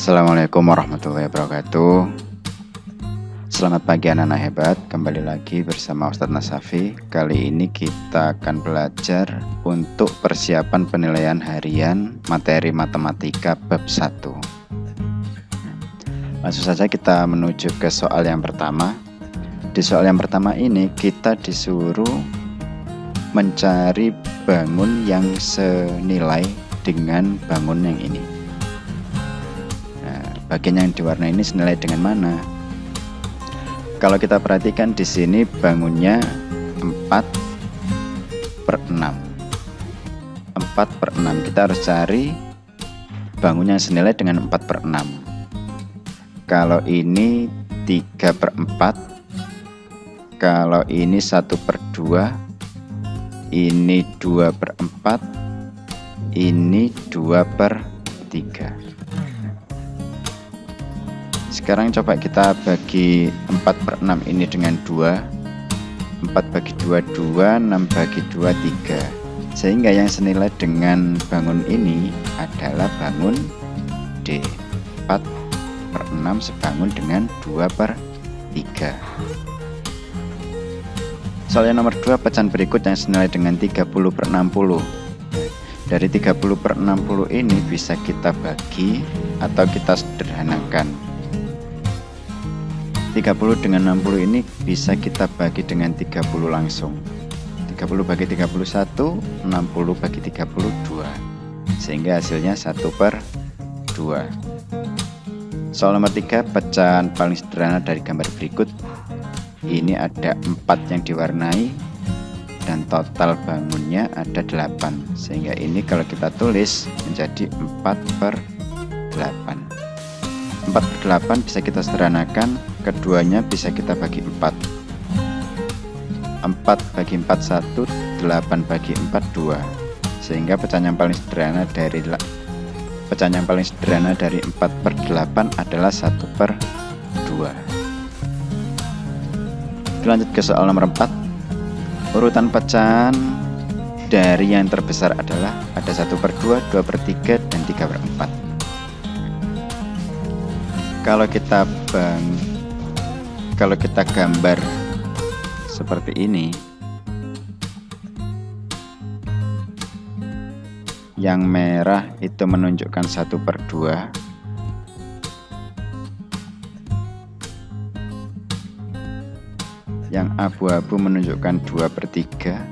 Assalamualaikum warahmatullahi wabarakatuh. Selamat pagi anak-anak hebat, kembali lagi bersama Ustadz Nasafi. Kali ini kita akan belajar untuk persiapan penilaian harian materi matematika bab 1. Langsung saja kita menuju ke soal yang pertama. Di soal yang pertama ini kita disuruh mencari bangun yang senilai dengan bangun yang ini. Bagian yang diwarnai ini senilai dengan mana? Kalau kita perhatikan di sini bangunnya 4/6. 4/6. Kita harus cari bangun yang senilai dengan 4/6. Kalau ini 3/4. Kalau ini 1/2. Ini 2/4. Ini 2/3. Sekarang coba kita bagi 4/6 ini dengan 2. 4 bagi 2, 2. 6 bagi 2, 3. Sehingga yang senilai dengan bangun ini adalah bangun D. 4/6 sebangun dengan 2/3. Soal yang nomor 2, pecahan berikut yang senilai dengan 30/60. Dari 30/60 ini bisa kita bagi atau kita sederhanakan. 30 dengan 60 ini bisa kita bagi dengan 30 langsung. 30 bagi 31, 60 bagi 32. Sehingga hasilnya 1/2. Soal nomor 3, pecahan paling sederhana dari gambar berikut. Ini ada 4 yang diwarnai dan total bangunnya ada 8. Sehingga ini kalau kita tulis menjadi 4/8. 4/8 bisa kita sederhanakan, keduanya bisa kita bagi 4. 4 bagi 4 1, 8 bagi 4 2. Sehingga pecahan yang paling sederhana dari 4/8 adalah 1/2. Lanjut ke soal nomor 4. Urutan pecahan dari yang terbesar adalah ada 1/2, 2/3, dan 3/4. Kalau kita gambar seperti ini, yang merah itu menunjukkan 1/2, yang abu-abu menunjukkan 2/3,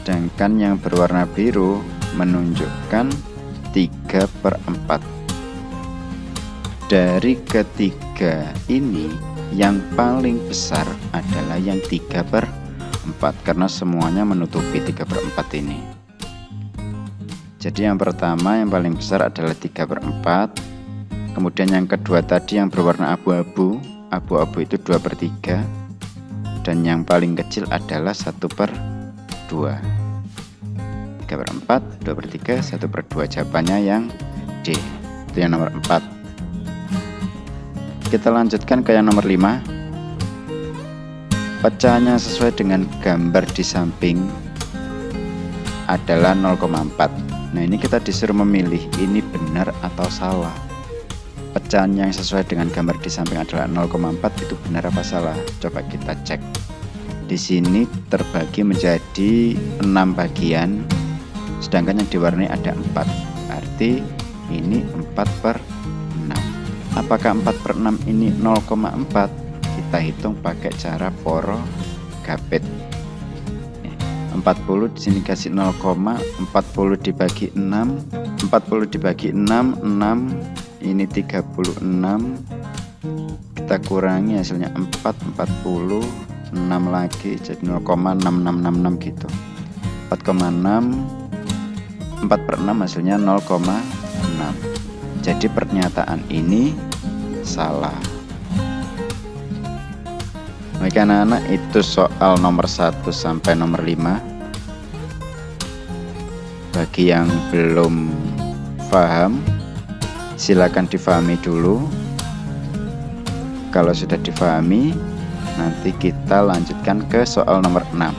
sedangkan yang berwarna biru menunjukkan 3/4. Dari ketiga ini yang paling besar adalah yang 3/4 karena semuanya menutupi 3/4 ini. Jadi yang pertama yang paling besar adalah 3/4. Kemudian yang kedua tadi yang berwarna abu-abu itu 2/3, dan yang paling kecil adalah 1/2. 3/4, 2/3, 1/2. Jawabannya yang D. Itu yang nomor 4. Kita lanjutkan ke yang nomor 5. Pecahannya sesuai dengan gambar di samping adalah 0,4. Nah, ini kita disuruh memilih ini benar atau salah. Pecahan yang sesuai dengan gambar di samping adalah 0,4 itu benar apa salah? Coba kita cek. Di sini terbagi menjadi 6 bagian, sedangkan yang diwarnai ada 4. Arti ini 4/6. Apakah 4/6 ini 0,4? Kita hitung pakai cara poro gapit. 40 di sini kasih 0,40 dibagi 6. 40 dibagi 6, 6 ini 36. Kita kurangi hasilnya 40, 6 lagi jadi 0,6666 gitu. 4,6, 4/6 hasilnya 0,6. Jadi pernyataan ini salah. Baik anak-anak, itu soal nomor 1 sampai nomor 5. Bagi yang belum paham, silakan difahami dulu. Kalau sudah difahami, Nanti kita lanjutkan ke soal nomor 6.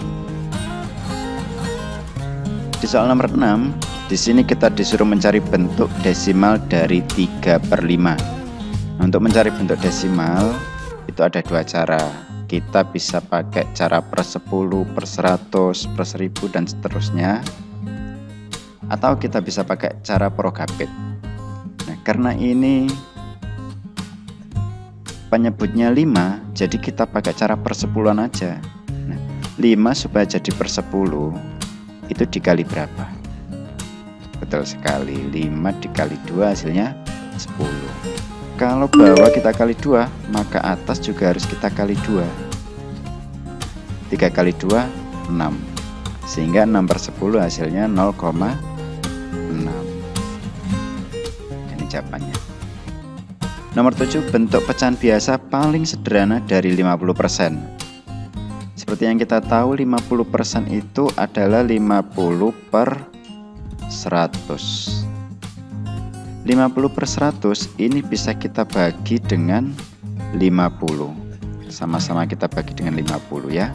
Di soal nomor 6, di sini kita disuruh mencari bentuk desimal dari 3/5. Untuk mencari bentuk desimal itu ada dua cara. Kita bisa pakai cara per 10, per 100, per 1000 dan seterusnya. Atau kita bisa pakai cara Prokapit. Nah, karena ini penyebutnya 5, jadi kita pakai cara per 10-an aja. Nah, 5 supaya jadi per 10 itu dikali berapa? Betul sekali, 5 dikali 2 hasilnya 10. Kalau bawah kita kali 2, maka atas juga harus kita kali 2. 3 kali 2, 6. Sehingga 6 per 10 hasilnya 0,6. Ini jawabannya. Nomor 7, bentuk pecahan biasa paling sederhana dari 50%. Seperti yang kita tahu, 50% itu adalah 50 per 100. 50 per 100 ini bisa kita bagi dengan 50. Sama-sama kita bagi dengan 50 ya.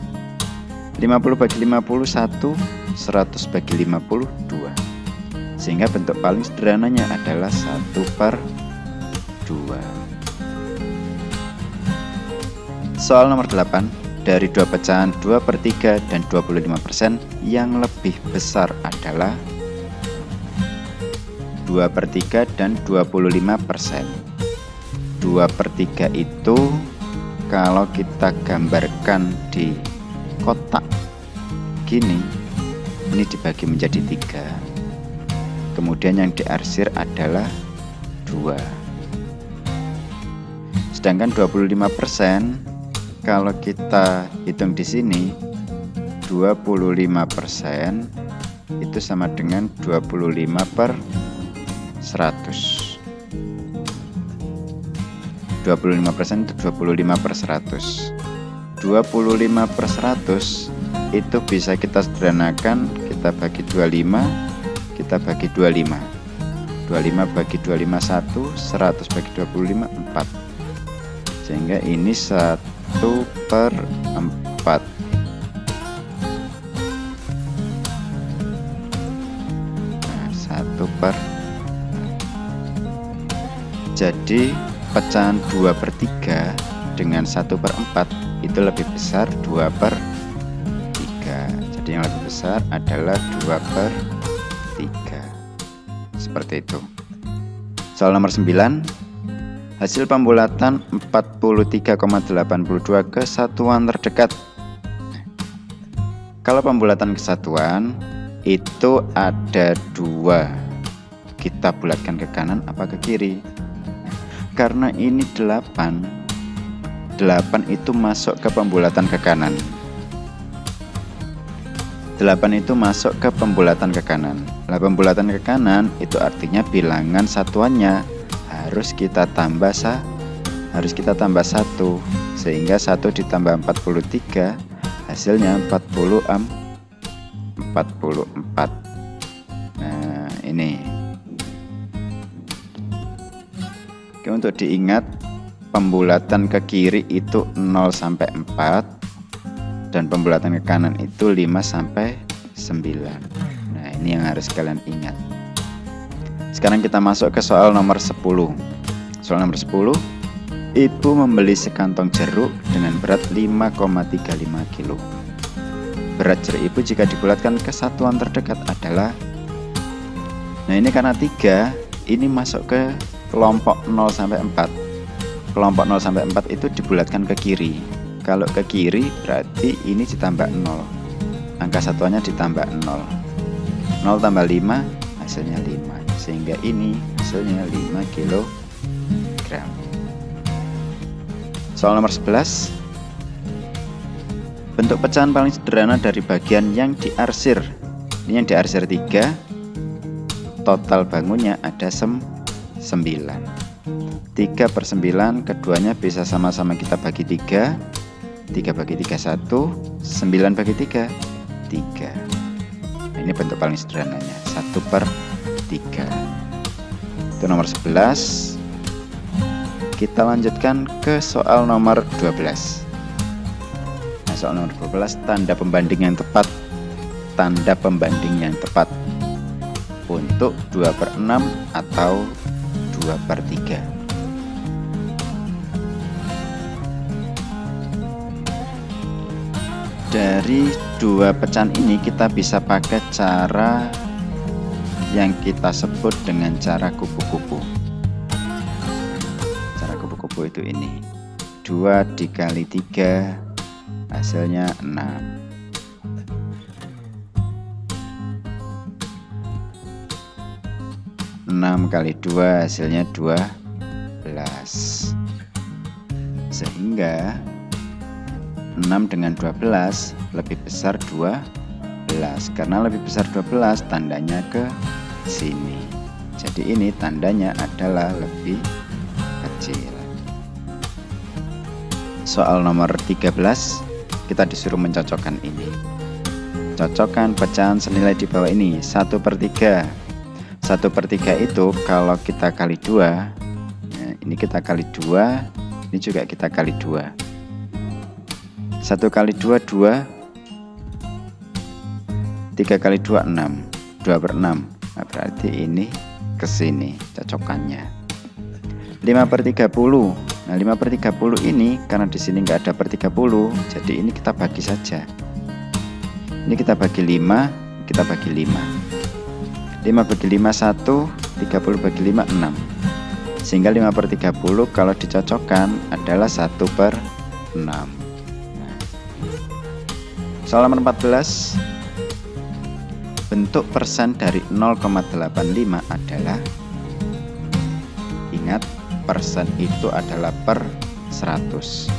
50 bagi 50 1, 100 bagi 50 2. Sehingga bentuk paling sederhananya adalah 1 per 2. Soal nomor 8, dari dua pecahan 2/3 dan 25%, yang lebih besar adalah 2/3 dan 25%. 2/3 itu kalau kita gambarkan di kotak gini, ini dibagi menjadi 3. Kemudian yang diarsir adalah 2. Sedangkan 25% kalau kita hitung di sini, 25% itu sama dengan 25 per 100. 25% itu 25 per 100. 25 per 100 itu bisa kita sederhanakan, kita bagi 25, kita bagi 25. 25 bagi 25 1, 100 bagi 25 4. Sehingga ini 1 per 4. Nah, 1 per. Jadi pecahan 2/3 dengan 1 per 4 itu lebih besar 2/3. Jadi yang lebih besar adalah 2/3. Seperti itu. Soal nomor 9, hasil pembulatan 43,82 ke satuan terdekat. Kalau pembulatan kesatuan itu ada 2, kita bulatkan ke kanan apa ke kiri? Karena ini 8 itu masuk ke pembulatan ke kanan. 8 itu masuk ke pembulatan ke kanan. Nah, pembulatan ke kanan itu artinya bilangan satuannya harus kita tambah 1, sehingga 1 ditambah 43 hasilnya 44. Nah, ini. Oke, untuk diingat, pembulatan ke kiri itu 0 sampai 4 dan pembulatan ke kanan itu 5 sampai 9. Nah, ini yang harus kalian ingat. Sekarang kita masuk ke soal nomor 10. Soal nomor 10, ibu membeli sekantong jeruk dengan berat 5,35 kg. Berat jeruk ibu jika dibulatkan ke satuan terdekat adalah, nah ini karena 3, ini masuk ke kelompok 0 sampai 4. Kelompok 0 sampai 4 itu dibulatkan ke kiri. Kalau ke kiri berarti ini ditambah 0. Angka satuannya ditambah 0. 0 tambah 5 hasilnya 5. Sehingga ini hasilnya 5 kg. Soal nomor 11, bentuk pecahan paling sederhana dari bagian yang diarsir. Ini yang diarsir 3. Total bangunnya ada 9. 3 per 9, keduanya bisa sama-sama kita bagi 3. 3 bagi 3 1, 9 bagi 3 3. Nah, ini bentuk paling sederhananya, 1 per 3. Itu nomor 11. Kita lanjutkan ke soal nomor 12. soal nomor 12, tanda pembanding yang tepat. Tanda pembanding yang tepat untuk 2/6 atau 2/3. Dari dua pecahan ini kita bisa pakai cara yang kita sebut dengan cara kupu-kupu. Cara kupu-kupu itu ini. 2 dikali 3 hasilnya 6. 6 kali 2 hasilnya 12. Sehingga 6 dengan 12 lebih besar 12. Karena lebih besar 12 tandanya ke sini. Jadi ini tandanya adalah lebih kecil. Soal nomor 13, kita disuruh mencocokkan ini. Cocokkan pecahan senilai di bawah ini. 1/3. 1/3 itu kalau kita kali 2, ya, ini kita kali 2, ini juga kita kali 2. 1 kali 2, 2. 3 kali 2, 6. 2/6. Nah, berarti ini ke sini cocokkannya. 5/30. Nah, 5/30 ini karena di sini nggak ada per 30, jadi ini kita bagi saja. Ini kita bagi 5, kita bagi 5. 5 bagi 5 1, 30 bagi 5 6. Sehingga 5/30 kalau dicocokkan adalah 1/6. Soal nomor 14, bentuk persen dari 0,85 adalah, ingat persen itu adalah per 100.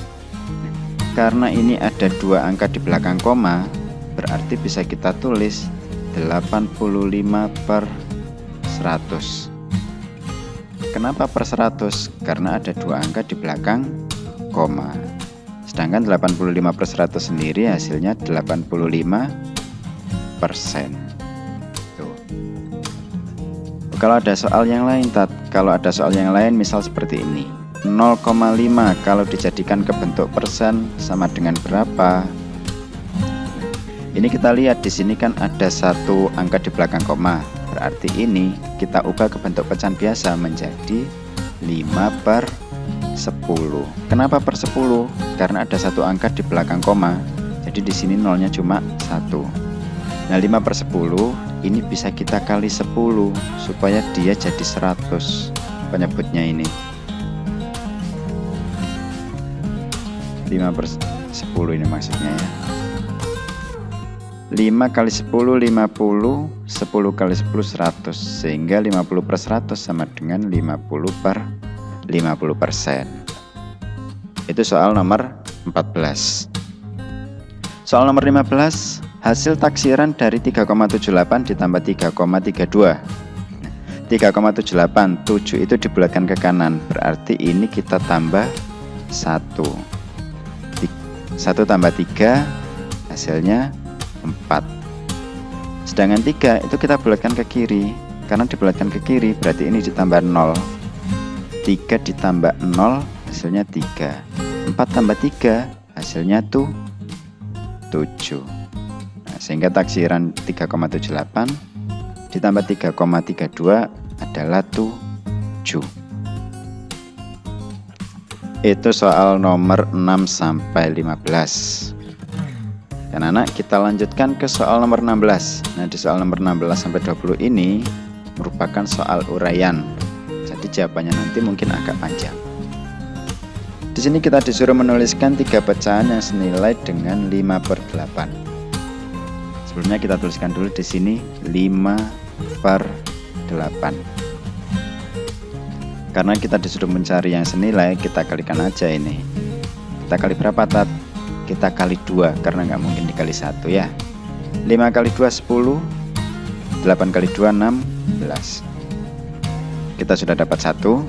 Karena ini ada 2 angka di belakang koma, berarti bisa kita tulis 85/100. Kenapa per 100? Karena ada 2 angka di belakang koma. Sedangkan 85/100 sendiri hasilnya 85%. Tuh. Kalau ada soal yang lain, misal seperti ini. 0,5 kalau dijadikan ke bentuk persen sama dengan berapa? Ini kita lihat di sini kan ada 1 angka di belakang koma. Berarti ini kita ubah ke bentuk pecahan biasa menjadi 5/10. Kenapa per 10? Karena ada 1 angka di belakang koma. Jadi di sini nolnya cuma 1. Nah, 5/10 ini bisa kita kali 10 supaya dia jadi 100 penyebutnya ini. 5/10 ini maksudnya ya. 5 kali 10 50, 10 kali 10 100, sehingga 50/100 sama dengan 50/50%. Itu soal nomor 14. Soal nomor 15, hasil taksiran dari 3,78 ditambah 3,32. 3,78, 7 itu dibulatkan ke kanan, berarti ini kita tambah 1. 1 tambah 3 hasilnya 4. Sedangkan 3 itu kita bulatkan ke kiri. Karena dibulatkan ke kiri berarti ini ditambah 0. 3 ditambah 0 hasilnya 3. 4 tambah 3 hasilnya 7. Nah, sehingga taksiran 3,78 ditambah 3,32 adalah 7. Itu soal nomor 6 sampai 15. Dan anak, kita lanjutkan ke soal nomor 16. Nah, di soal nomor 16 sampai 20 ini merupakan soal uraian. Jadi jawabannya nanti mungkin agak panjang. Di sini kita disuruh menuliskan 3 pecahan yang senilai dengan 5/8. Sebelumnya kita tuliskan dulu di sini 5/8. Karena kita disuruh mencari yang senilai, kita kalikan aja ini. Kita kali berapa, Tat? Kita kali 2, karena nggak mungkin dikali 1 ya. 5 kali 2 10, 8 kali 2 16. Kita sudah dapat 1.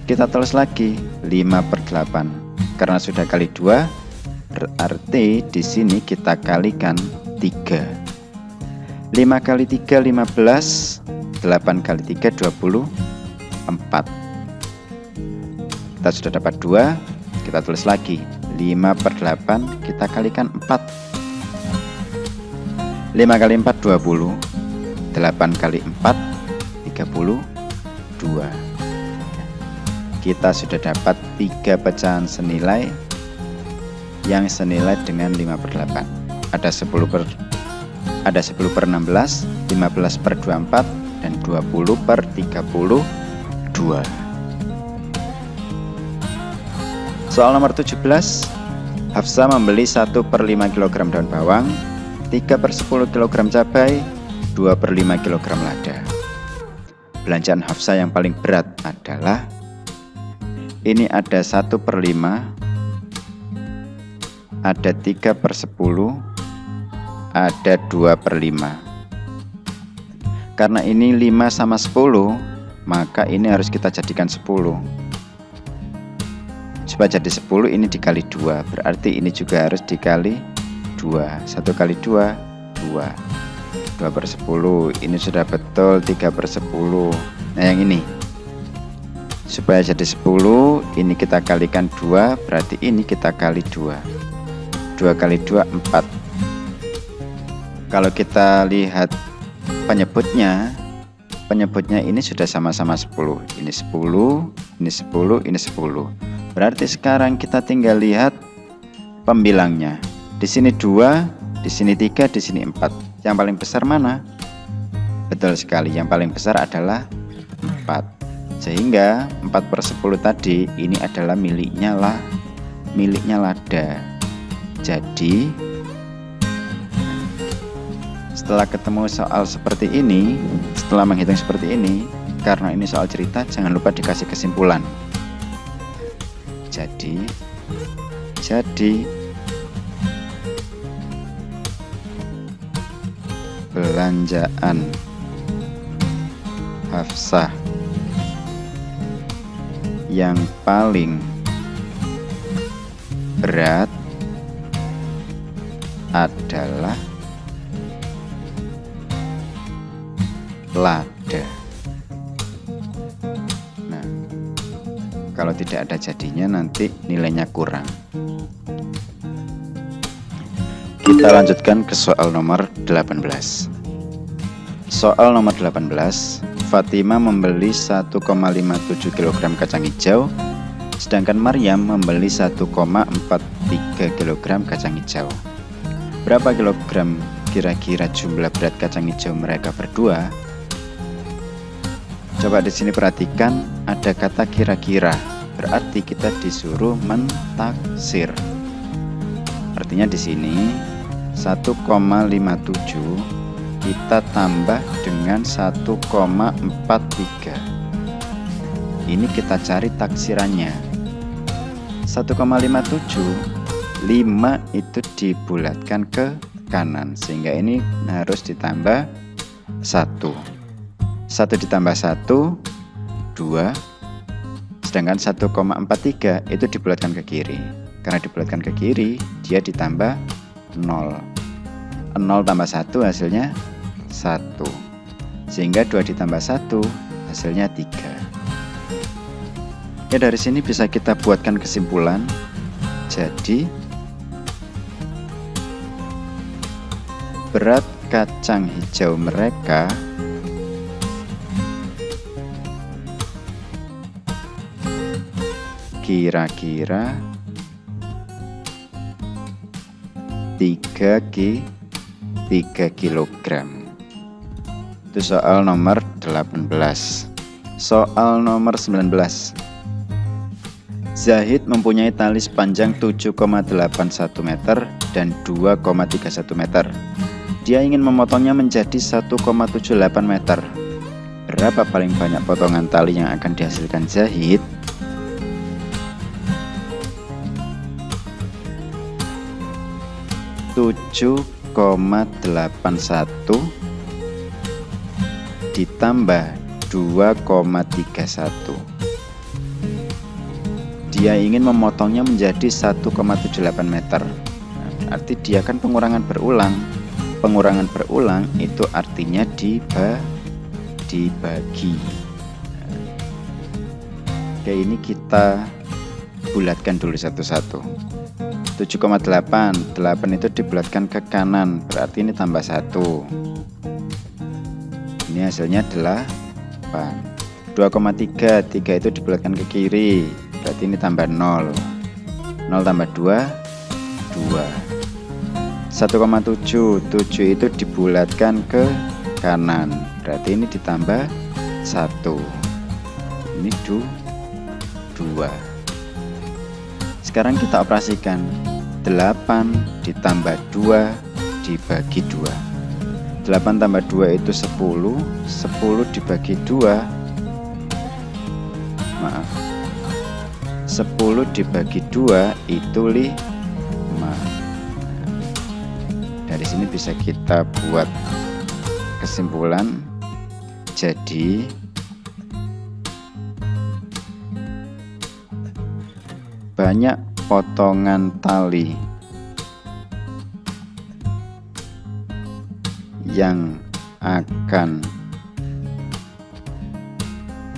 Kita tulis lagi 5/8. Karena sudah kali 2, berarti di sini kita kalikan 3. 5 kali 3 15, 8 kali 3 24. Kita sudah dapat 2. Kita tulis lagi 5/8 kita kalikan 4. 5 kali 4 20, 8 kali 4 32. Kita sudah dapat 3 pecahan senilai yang senilai dengan 5/8. Ada 10/16, 15/24, dan 20/32. Soal nomor 17. Hafsa membeli 1/5 kg daun bawang, 3/10 kg cabai, 2/5 kg lada. Belanjaan Hafsa yang paling berat adalah, ini ada 1/5, ada 3/10, ada 2/5. Karena ini 5 sama 10, maka ini harus kita jadikan 10. Supaya jadi 10 ini dikali 2, berarti ini juga harus dikali 2. 1 kali 2, 2. 2/10, ini sudah betul 3/10. Nah yang ini, supaya jadi 10, ini kita kalikan 2, berarti ini kita kali 2. 2 kali 2, 4. Kalau kita lihat penyebutnya ini sudah sama-sama 10. Ini 10, ini 10, ini 10. Berarti sekarang kita tinggal lihat pembilangnya. Di sini 2, di sini 3, di sini 4. Yang paling besar mana? Betul sekali, yang paling besar adalah 4. Sehingga 4/10 tadi ini adalah miliknya lada. Jadi setelah ketemu soal seperti ini, setelah menghitung seperti ini, karena ini soal cerita, jangan lupa dikasih kesimpulan. Jadi belanjaan Hafsah yang paling berat adalah lada. Nah, kalau tidak ada jadinya nanti nilainya kurang. Kita lanjutkan ke soal nomor 18. Soal nomor 18. Fatima membeli 1,57 kg kacang hijau, sedangkan Maryam membeli 1,43 kg kacang hijau. Berapa kilogram kira-kira jumlah berat kacang hijau mereka berdua? Coba di sini perhatikan, ada kata kira-kira, berarti kita disuruh mentaksir. Artinya di sini 1,57 kita tambah dengan 1,43. Ini kita cari taksirannya. 1,57, 5 itu dibulatkan ke kanan, sehingga ini harus ditambah 1. 1 ditambah 1, 2. Sedangkan 1,43 itu dibulatkan ke kiri. Karena dibulatkan ke kiri, dia ditambah 0. 0 tambah 1 hasilnya 1. Sehingga 2 ditambah 1 hasilnya 3. Ya, dari sini bisa kita buatkan kesimpulan. Jadi berat kacang hijau mereka kira-kira 3 kilogram. Itu soal nomor 18. Soal nomor 19. Zahid mempunyai tali sepanjang 7,81 meter dan 2,31 meter. Dia ingin memotongnya menjadi 1,78 meter. Berapa paling banyak potongan tali yang akan dihasilkan Zahid? (7,81) ditambah 2,31. Dia ingin memotongnya menjadi 1,78 meter. Nah, arti dia kan pengurangan berulang. Pengurangan berulang itu artinya dibagi. Oke, ini kita bulatkan dulu satu-satu. 7,8. 8 itu dibulatkan ke kanan, berarti ini tambah 1. Ini hasilnya 8. 2,3. 3 itu dibulatkan ke kiri, berarti ini tambah 0. 0 tambah 2, 2. 1,7. 7 itu dibulatkan ke kanan, berarti ini ditambah 1. Ini 2. Sekarang kita operasikan. 8 ditambah 2 dibagi 2. 8 tambah 2 itu 10. 10 dibagi 2, maaf, 10 dibagi 2 itu 5. Dari sini bisa kita buat kesimpulan. Jadi banyak potongan tali yang akan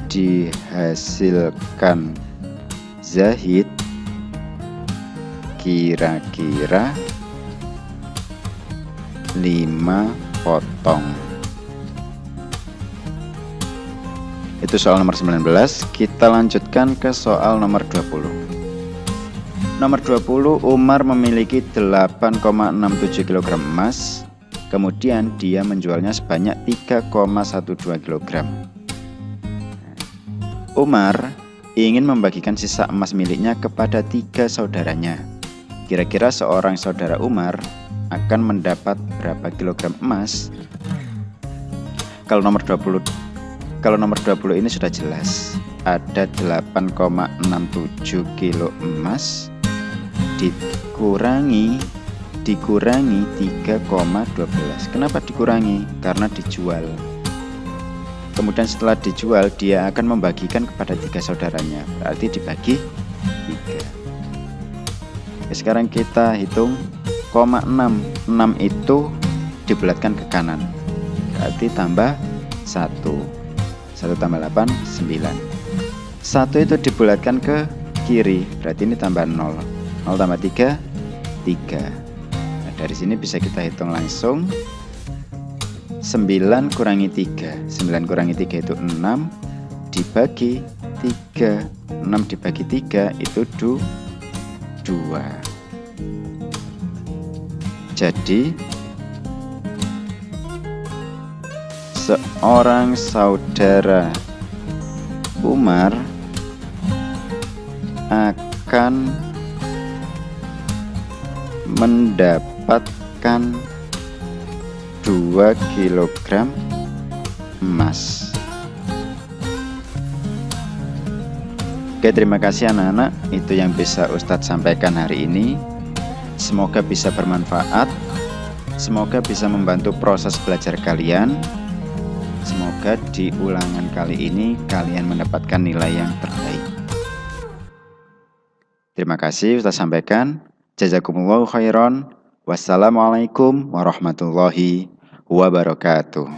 dihasilkan Zahid kira-kira 5 potong. Itu soal nomor 19. Kita lanjutkan ke soal nomor 20. Nomor 20, Umar memiliki 8,67 kg emas. Kemudian dia menjualnya sebanyak 3,12 kg. Umar ingin membagikan sisa emas miliknya kepada 3 saudaranya. Kira-kira seorang saudara Umar akan mendapat berapa kilogram emas? Kalau nomor 20 ini sudah jelas. Ada 8,67 kilo emas dikurangi 3,12. Kenapa dikurangi? Karena dijual. Kemudian setelah dijual, dia akan membagikan kepada 3 saudaranya. Berarti dibagi 3. Sekarang kita hitung 0,6. 6 itu dibulatkan ke kanan, berarti tambah 1. 1 tambah 8, 9. 1 itu dibulatkan ke kiri, berarti ini tambah 0. 0 tambah 3, 3. Nah, dari sini bisa kita hitung langsung. 9 kurangi 3. 9 kurangi 3 itu 6 dibagi 3. 6 dibagi 3 itu 2. Jadi seorang saudara Umar akan mendapatkan 2 kg emas. Oke, terima kasih anak-anak. Itu yang bisa Ustadz sampaikan hari ini. Semoga bisa bermanfaat. Semoga bisa membantu proses belajar kalian. Semoga di ulangan kali ini kalian mendapatkan nilai yang terbaik. Terima kasih Ustadz sampaikan. Jazakumullahu khairan. Wassalamualaikum warahmatullahi wabarakatuh.